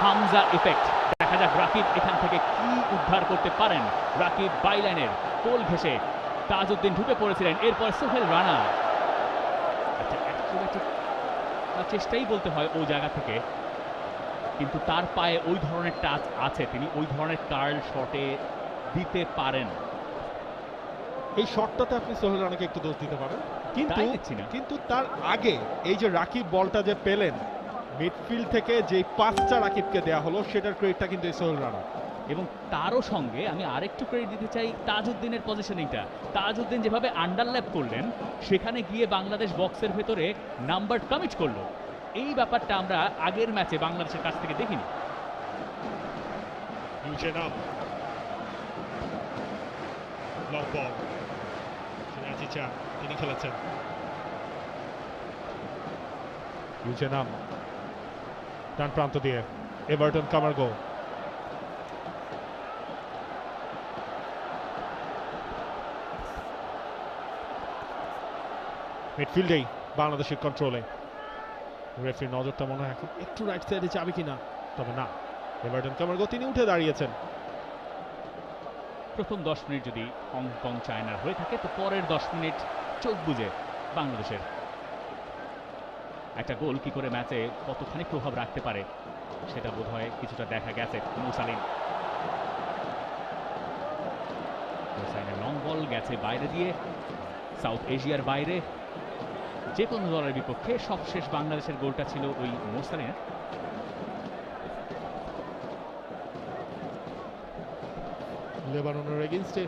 Hamza effect. দেখা যাক রাকিব এখান থেকে কি উদ্ধার করতে পারেন। রাকিব বাইলাইনের কোল ঘেঁষে তাজউদ্দিন ঢুকে পড়েছিলেন, এরপর সোহেল রানা। আচ্ছা, অ্যাক্রোব্যাটিক চেষ্টাই বলতে হয় ওই জায়গা থেকে, কিন্তু তার পায়ে ওই ধরনের টাচ আছে, তিনি ওই ধরনের কার্ল শটে দিতে পারেন। এই শটটাতে আপনি সোহেল রানাকে একটু দোষ দিতে পারেন, কিন্তু তার আগে এই যে রাকিব বলটা যে পেলেন মিডফিল্ড থেকে, যে পাসটা রাকিবকে দেয়া হলো সেটার ক্রেডিটটা কিন্তু এই সোহেল রানা। এবং তারও সঙ্গে আমি আরেকটু ক্রেডিট দিতে চাই তাজউদ্দিনের পজিশনিংটা। তাজউদ্দিন যেভাবে আন্ডারল্যাপ করলেন, সেখানে গিয়ে বাংলাদেশ বক্সের ভেতরে নাম্বার কমিট করলো, এই ব্যাপারটা আমরা আগের ম্যাচে বাংলাদেশের কাছ থেকে দেখিনি। তিনি খেলেছেন ইউজেনাম ডান প্রান্ত দিয়ে এভারটন কামারগো, মিডফিল্ডেই বাংলাদেশের কন্ট্রোলে। রেফারির নজরটা মনে হয় এখন একটু রাইট সাইডে যাবে কিনা, তবে না, এভারটন কামারগো তিনি উঠে দাঁড়িয়েছেন। প্রথম 10 মিনিট যদি হংকং চায়নার হয়ে থাকে, তো পরের 10 মিনিট চোখ বুঝে বাংলাদেশের। একটা গোল কি করে ম্যাচে কতখানি প্রভাব রাখতে পারে সেটা বোধহয় কিছুটা দেখা গেছে। মুসালিন, লং বল গেছে বাইরে দিয়ে, সাউথ এশিয়ার বাইরে যে কোনো দলের বিপক্ষে সবশেষ বাংলাদেশের গোলটা ছিল ওই মুসালিনের। লেবাননের এগেইনস্টে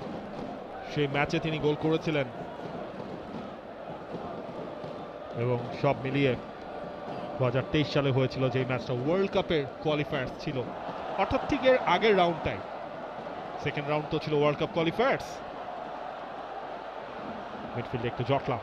সেই ম্যাচে তিনি গোল করেছিলেন, এবং সব মিলিয়ে 2023 সালে হয়েছিল যে ম্যাচটা ওয়ার্ল্ড কাপের কোয়ালিফায়ার্স ছিল, অর্থাৎ ঠিক এর আগের রাউন্ডটাই। সেকেন্ড রাউন্ড তো ছিল ওয়ার্ল্ড কাপ কোয়ালিফায়ার্স। মিডফিল্ডে একটু জটলা।